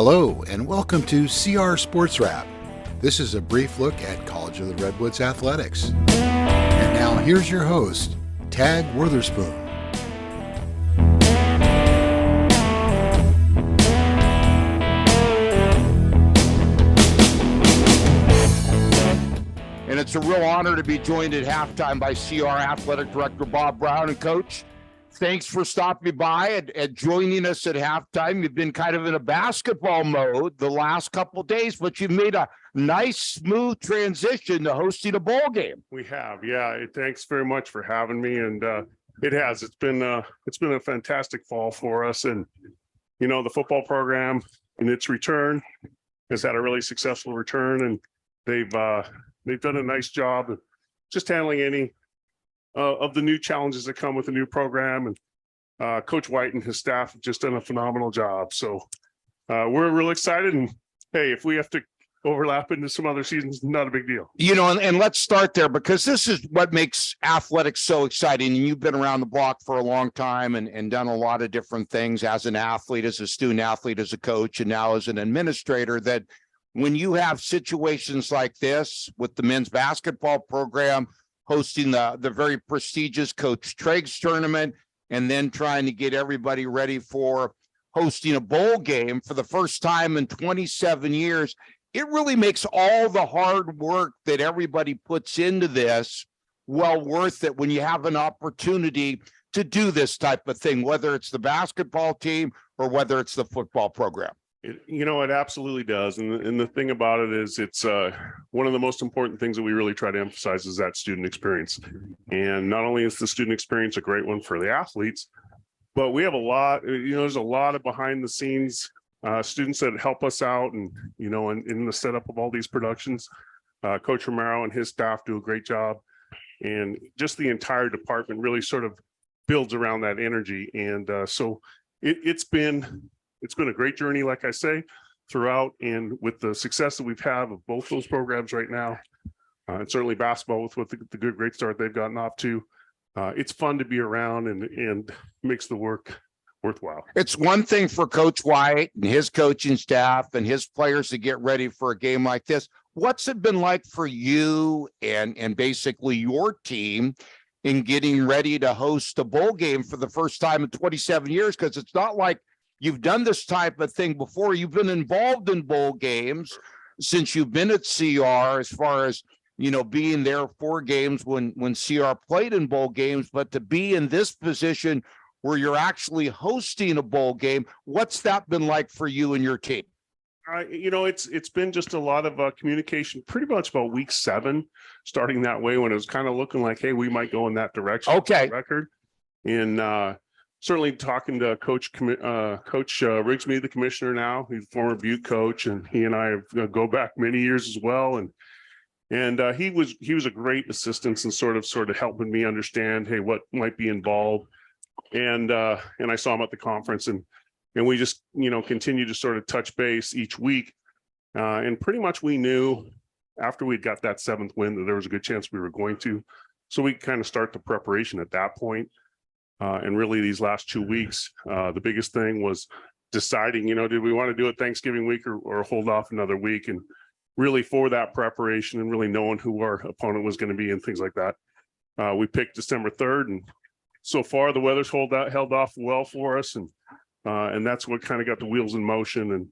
Hello, and welcome to CR Sports Wrap. This is a brief look at College of the Redwoods athletics. And now here's your host, Tag Wotherspoon. And it's a real honor to be joined at halftime by CR Athletic Director Bob Brown. And Coach, thanks for stopping by and joining us at halftime. You've been kind of in a basketball mode the last couple of days, but you've made a nice, smooth transition to hosting a bowl game. We have, yeah. Thanks very much for having me, and it has. It's been a fantastic fall for us, and you know the football program in its return has had a really successful return, and they've done a nice job of just handling any of the new challenges that come with the new program, and Coach White and his staff have just done a phenomenal job. So we're real excited, and hey, if we have to overlap into some other seasons, not a big deal. You know, and let's start there because this is what makes athletics so exciting. And you've been around the block for a long time and done a lot of different things as an athlete, as a student athlete, as a coach, and now as an administrator, that when you have situations like this with the men's basketball program hosting the very prestigious Coach Triggs tournament, and then trying to get everybody ready for hosting a bowl game for the first time in 27 years, it really makes all the hard work that everybody puts into this well worth it when you have an opportunity to do this type of thing, whether it's the basketball team or whether it's the football program. It absolutely does. And the thing about it is it's one of the most important things that we really try to emphasize is that student experience. And not only is the student experience a great one for the athletes, but we have a lot, there's a lot of behind the scenes students that help us out and, in the setup of all these productions. Coach Romero and his staff do a great job. And just the entire department really sort of builds around that energy. And so it's been a great journey, like I say, throughout, and with the success that we've had of both those programs right now, and certainly basketball with what the great start they've gotten off to, it's fun to be around and makes the work worthwhile. It's one thing for Coach White and his coaching staff and his players to get ready for a game like this. What's it been like for you and basically your team in getting ready to host a bowl game for the first time in 27 years? Because it's not like you've done this type of thing before. You've been involved in bowl games since you've been at CR, as far as, being there for games when CR played in bowl games, but to be in this position where you're actually hosting a bowl game, what's that been like for you and your team? It's been just a lot of communication pretty much about week 7, starting that way when it was kind of looking like, hey, we might go in that direction. Okay. Record. And certainly talking to Coach Rigsby, the commissioner now. He's a former Butte coach, and he and I go back many years as well. And he was a great assistance in sort of helping me understand, hey, what might be involved. And I saw him at the conference, and we just continue to sort of touch base each week. And pretty much we knew after we'd got that 7th win that there was a good chance we were going to. So we kind of start the preparation at that point. And really these last 2 weeks, the biggest thing was deciding, did we want to do it Thanksgiving week or hold off another week? And really for that preparation and really knowing who our opponent was going to be and things like that, we picked December 3rd. And so far the weather's held off well for us. And that's what kind of got the wheels in motion.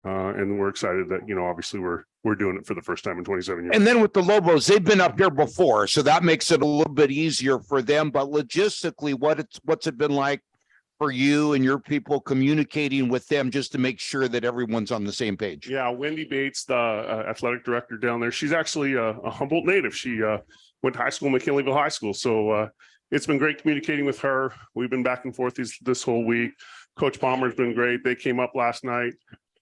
And we're excited that, obviously we're doing it for the first time in 27 years. And then with the Lobos, they've been up here before, so that makes it a little bit easier for them. But logistically, what's it been like for you and your people communicating with them just to make sure that everyone's on the same page? Yeah, Wendy Bates, the athletic director down there, she's actually a Humboldt native. She went to high school, McKinleyville High School. So it's been great communicating with her. We've been back and forth this whole week. Coach Palmer's been great. They came up last night,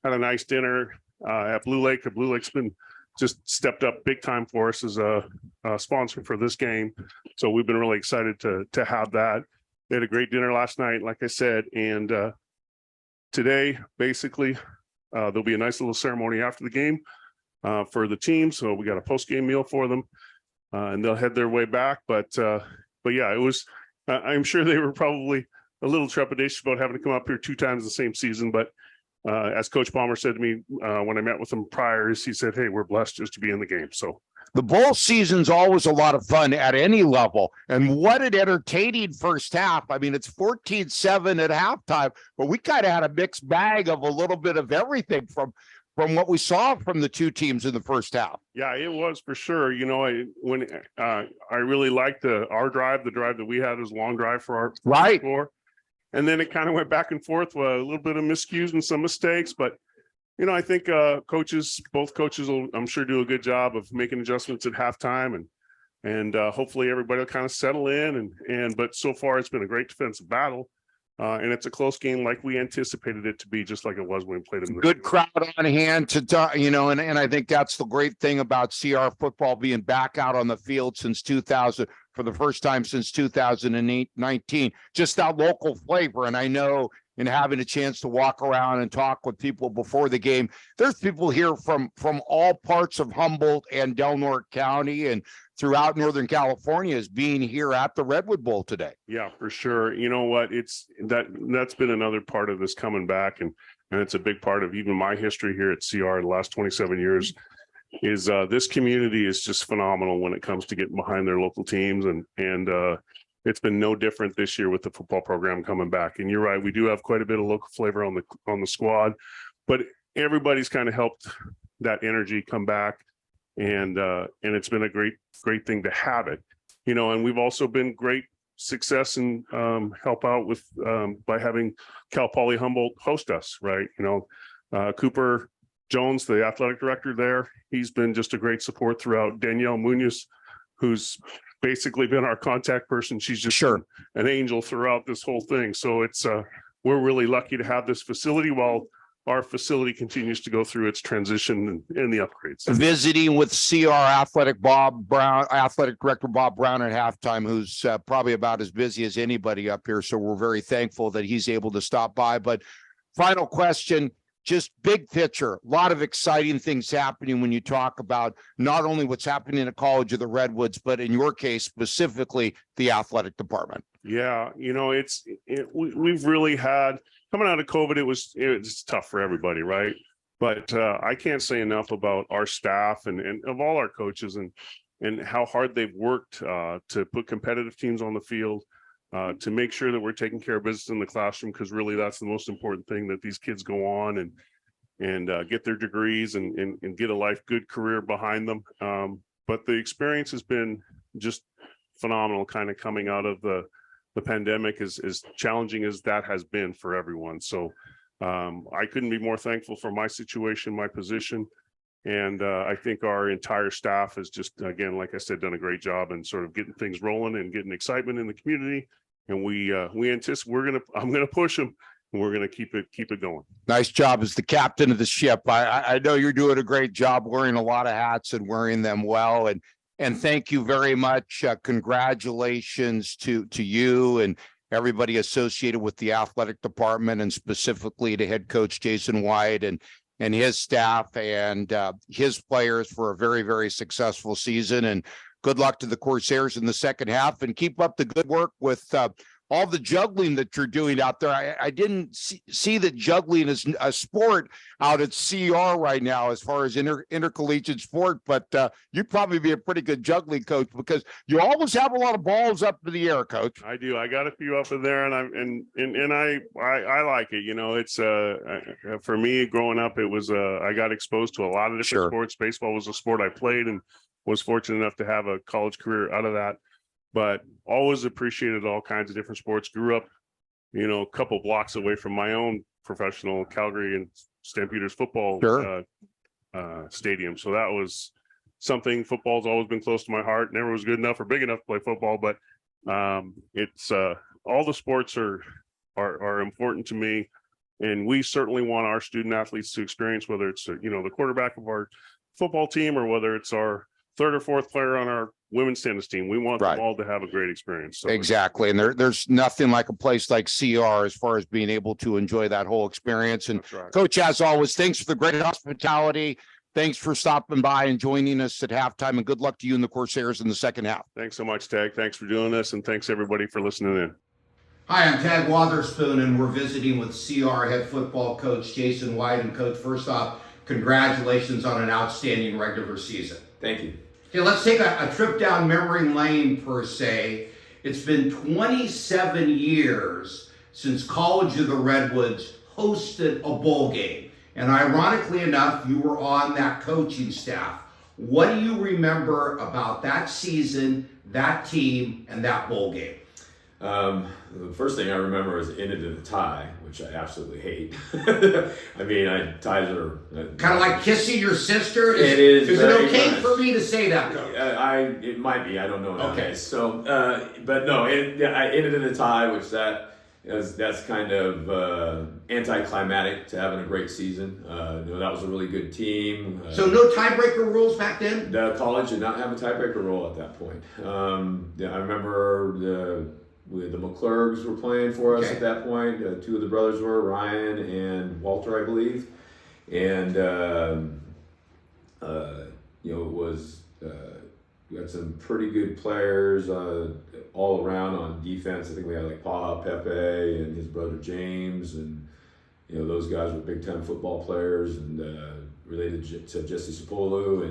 had a nice dinner at Blue Lake. Blue Lake's been just stepped up big time for us as a sponsor for this game. So we've been really excited to have that. They had a great dinner last night, like I said, and today, basically, there'll be a nice little ceremony after the game for the team. So we got a post-game meal for them, and they'll head their way back. But yeah, it was. I'm sure they were probably a little trepidatious about having to come up here 2 times the same season, but as Coach Palmer said to me when I met with him prior, he said, "Hey, we're blessed just to be in the game." So the bowl season's always a lot of fun at any level. And what an entertaining first half. I mean, it's 14-7 at halftime, but we kind of had a mixed bag of a little bit of everything from what we saw from the two teams in the first half. Yeah, it was for sure. You know, I really liked our drive. The drive that we had was a long drive for our right score. And then it kind of went back and forth with a little bit of miscues and some mistakes. But, you know, I think both coaches will, I'm sure, do a good job of making adjustments at halftime. And hopefully everybody will kind of settle in. But so far, it's been a great defensive battle. And it's a close game like we anticipated it to be, just like it was when we played in the good crowd on hand to, you know, and I think that's the great thing about CR football being back out on the field since 2000 for the first time since 2019, just that local flavor. And I know in having a chance to walk around and talk with people before the game, there's people here from all parts of Humboldt and Del Norte County and throughout Northern California as being here at the Redwood Bowl today. Yeah, for sure. You know what? That's been another part of this coming back. And it's a big part of even my history here at CR the last 27 years is this community is just phenomenal when it comes to getting behind their local teams. And it's been no different this year with the football program coming back. And you're right, we do have quite a bit of local flavor on the squad, but everybody's kind of helped that energy come back. And it's been a great thing to have it, you know, and we've also been great success and help out with by having Cal Poly Humboldt host us, right? You know, Cooper Jones, the athletic director there, he's been just a great support throughout. Danielle Munoz, who's basically been our contact person. She's just sure an angel throughout this whole thing. So it's we're really lucky to have this facility while our facility continues to go through its transition and the upgrades. Visiting with CR athletic director Bob Brown at halftime, who's probably about as busy as anybody up here. So we're very thankful that he's able to stop by. But final question, just big picture, a lot of exciting things happening when you talk about not only what's happening at College of the Redwoods, but in your case, specifically the athletic department. Yeah, you know, we've really had, coming out of COVID, it's tough for everybody, right? But I can't say enough about our staff and of all our coaches and how hard they've worked to put competitive teams on the field, to make sure that we're taking care of business in the classroom, because really that's the most important thing, that these kids go on and get their degrees and get a good career behind them. But the experience has been just phenomenal, kind of coming out of the pandemic, as challenging as that has been for everyone. So I couldn't be more thankful for my situation, my position. And I think our entire staff has just, again, like I said, done a great job in sort of getting things rolling and getting excitement in the community. And we anticipate I'm going to push them, and we're going to keep it going. Nice job as the captain of the ship. I know you're doing a great job wearing a lot of hats and wearing them well. And thank you very much. Congratulations to you and everybody associated with the athletic department, and specifically to head coach Jason White and his staff and his players for a very, very successful season. And good luck to the Corsairs in the second half, and keep up the good work with all the juggling that you're doing out there. I didn't see that juggling is a sport out at CR right now as far as intercollegiate sport, but you'd probably be a pretty good juggling coach, because you always have a lot of balls up in the air, Coach. I do. I got a few up in there, and I like it. You know, it's for me growing up, it was I got exposed to a lot of different sports. Baseball was a sport I played and was fortunate enough to have a college career out of that. But always appreciated all kinds of different sports. Grew up, you know, a couple blocks away from my own professional Calgary and Stampeders football stadium. So that was something. Football's always been close to my heart. Never was good enough or big enough to play football, but it's all the sports are important to me. And we certainly want our student athletes to experience, whether it's, you know, the quarterback of our football team or whether it's our third or fourth player on our women's tennis team. We want them all to have a great experience. So. Exactly. And there's nothing like a place like CR as far as being able to enjoy that whole experience. And Coach, as always, thanks for the great hospitality. Thanks for stopping by and joining us at halftime, and good luck to you and the Corsairs in the second half. Thanks so much, Tag. Thanks for doing this. And thanks everybody for listening in. Hi, I'm Tag Wotherspoon, and we're visiting with CR head football coach Jason White. And coach, first off, congratulations on an outstanding regular season. Thank you. Okay, let's take a trip down memory lane per se. It's been 27 years since College of the Redwoods hosted a bowl game. And ironically enough, you were on that coaching staff. What do you remember about that season, that team, and that bowl game? The first thing I remember is it ended in a tie, which I absolutely hate. I mean, ties are kind of like kissing your sister. It is. Is it okay for me to say that, Coach? It might be. I don't know. Okay. So, but no, I ended in a tie, which that's kind of anticlimactic to having a great season. That was a really good team. So no tiebreaker rules back then? The college did not have a tiebreaker rule at that point. I remember the McClurgs were playing for us at that point. Two of the brothers were, Ryan and Walter, I believe. And, it was, we had some pretty good players all around on defense. I think we had like Paha Pepe and his brother James. And, those guys were big time football players and related to Jesse Sapolu.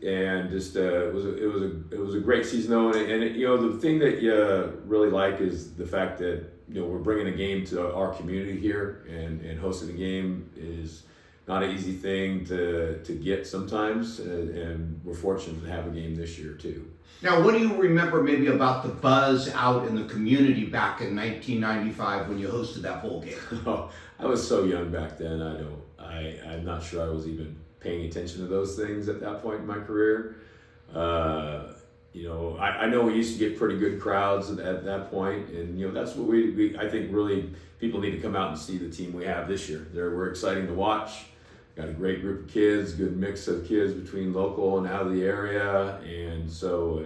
And just it was a great season though, and the thing that you really like is the fact that we're bringing a game to our community here, and hosting a game is not an easy thing to get sometimes, and we're fortunate to have a game this year too. Now, what do you remember maybe about the buzz out in the community back in 1995 when you hosted that bowl game? Oh, I was so young back then. I'm not sure I was even paying attention to those things at that point in my career. I know we used to get pretty good crowds at that point, and that's what I think really people need to come out and see the team we have this year. We're exciting to watch. Got a great group of kids, good mix of kids between local and out of the area, and so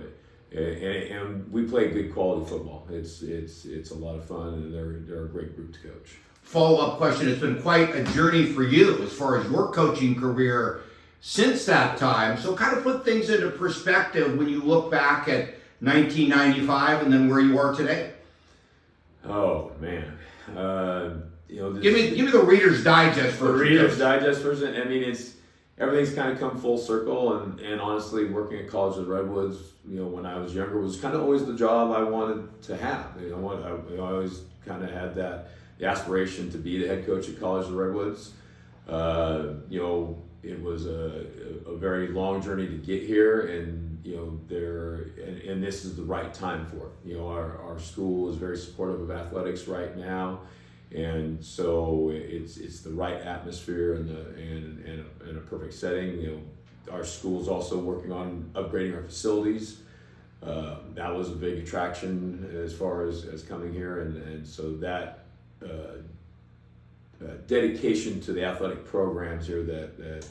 and we play good quality football. It's a lot of fun, and they're a great group to coach. Follow-up question. It's been quite a journey for you as far as your coaching career since that time. So kind of put things into perspective when you look back at 1995 and then where you are today. Oh, man. Give me the Reader's Digest version. The Reader's Digest version. I mean, everything's kind of come full circle, and honestly, working at College of the Redwoods, when I was younger, was kind of always the job I wanted to have. I always kind of had the aspiration to be the head coach at College of the Redwoods. It was a very long journey to get here, and and this is the right time for it. Our school is very supportive of athletics right now, and so it's the right atmosphere and a perfect setting. Our school's also working on upgrading our facilities. That was a big attraction as far as coming here, and so that dedication to the athletic programs here that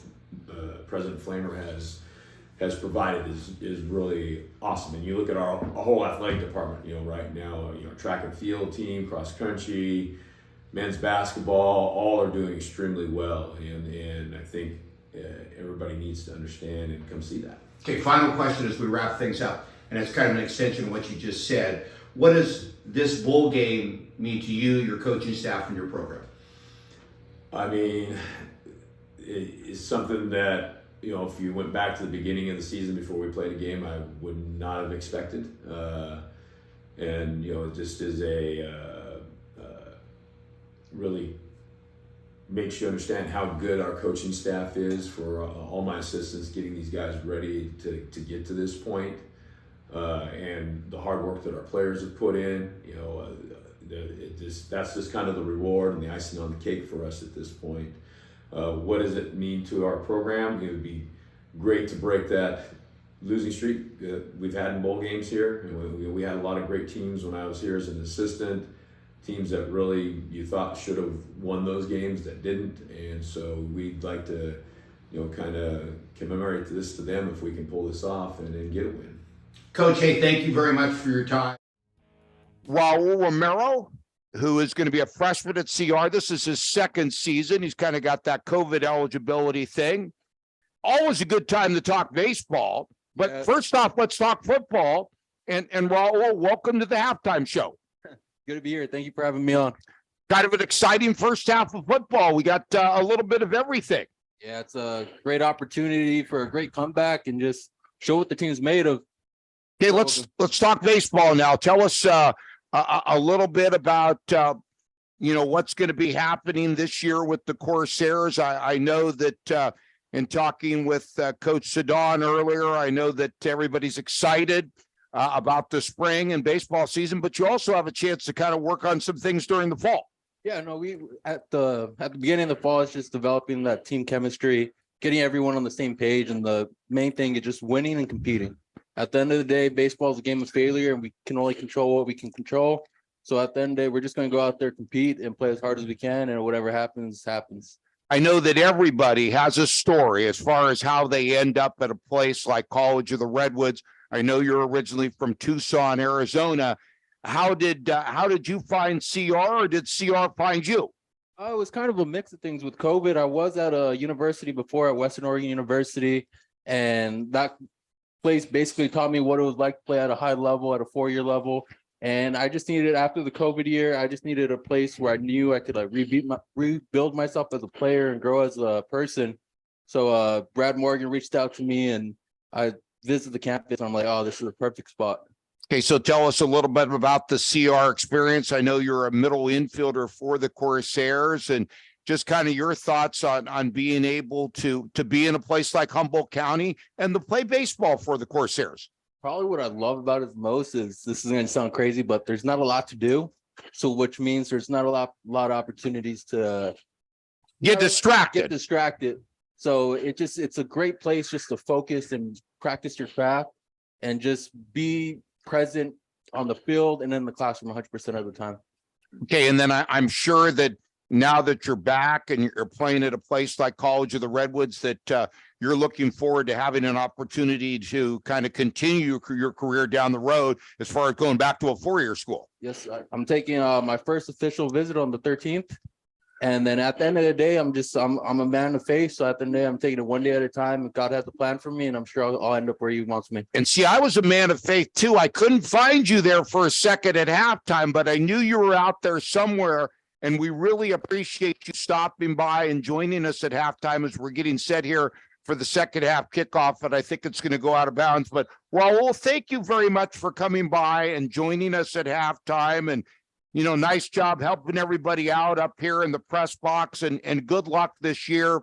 President Flamer has provided is really awesome. And you look at our whole athletic department, right now, track and field team, cross country, men's basketball, all are doing extremely well. And I think everybody needs to understand and come see that. Okay, final question as we wrap things up, and it's kind of an extension of what you just said. What does this bowl game mean to you, your coaching staff, and your program? I mean, it's something that, if you went back to the beginning of the season before we played a game, I would not have expected. And, it just is really makes you understand how good our coaching staff is for all my assistants getting these guys ready to get to this point. And the hard work that our players have put in, that's just kind of the reward and the icing on the cake for us at this point. What does it mean to our program? It would be great to break that losing streak we've had in bowl games here. We had a lot of great teams when I was here as an assistant, teams that really you thought should have won those games that didn't, and so we'd like to, kind of commemorate this to them if we can pull this off and then get a win. Coach, hey, thank you very much for your time. Raul Romero, who is going to be a freshman at CR. This is his second season. He's kind of got that COVID eligibility thing. Always a good time to talk baseball. But first off, let's talk football. And Raul, welcome to the halftime show. Good to be here. Thank you for having me on. Kind of an exciting first half of football. We got a little bit of everything. Yeah, it's a great opportunity for a great comeback and just show what the team's made of. Okay, let's talk baseball now. Tell us a little bit about what's going to be happening this year with the Corsairs. I know that in talking with Coach Sedon earlier, I know that everybody's excited about the spring and baseball season, but you also have a chance to kind of work on some things during the fall. Yeah, no, we at the beginning of the fall, it's just developing that team chemistry, getting everyone on the same page, and the main thing is just winning and competing. At the end of the day, baseball is a game of failure, and we can only control what we can control. So at the end of the day, we're just going to go out there, compete, and play as hard as we can, and whatever happens, happens. I know that everybody has a story as far as how they end up at a place like College of the Redwoods. I know you're originally from Tucson, Arizona. How did you find CR, or did CR find you? It was kind of a mix of things with COVID. I was at a university before, at Western Oregon University, and that place basically taught me what it was like to play at a high level, at a 4-year level. And I just needed, after the COVID year, I just needed a place where I knew I could like rebuild myself as a player and grow as a person. So Brad Morgan reached out to me, and I visited the campus. I'm like, oh, this is a perfect spot. Okay, so tell us a little bit about the CR experience. I know you're a middle infielder for the Corsairs, and just kind of your thoughts on being able to be in a place like Humboldt County and to play baseball for the Corsairs. Probably what I love about it most is, this is going to sound crazy, but there's not a lot to do. So which means there's not a lot of opportunities to get distracted. So it's a great place just to focus and practice your craft and just be present on the field and in the classroom 100% of the time. Okay, and then I'm sure that now that you're back and you're playing at a place like College of the Redwoods, that you're looking forward to having an opportunity to kind of continue your career down the road as far as going back to a 4-year school. Yes, I'm taking my first official visit on the 13th. And then at the end of the day, I'm a man of faith. So at the end of the day, I'm taking it one day at a time. And God has a plan for me, and I'm sure I'll end up where He wants me. And see, I was a man of faith too. I couldn't find you there for a second at halftime, but I knew you were out there somewhere. And we really appreciate you stopping by and joining us at halftime as we're getting set here for the second half kickoff. And I think it's going to go out of bounds. But Raul, thank you very much for coming by and joining us at halftime. And nice job helping everybody out up here in the press box, and good luck this year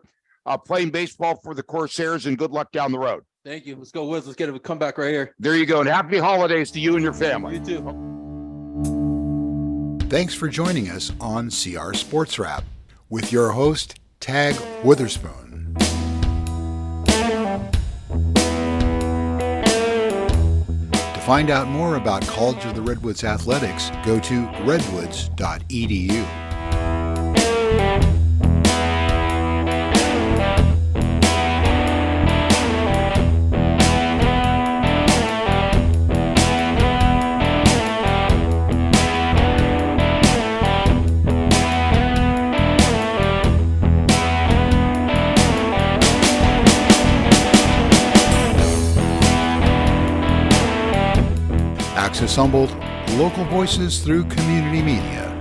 playing baseball for the Corsairs, and good luck down the road. Thank you. Let's go, Wiz. Let's get a comeback right here. There you go. And happy holidays to you and your family. You too. Thanks for joining us on CR Sports Wrap with your host, Tag Wotherspoon. To find out more about College of the Redwoods athletics, go to redwoods.edu. Access Humboldt, local voices through community media.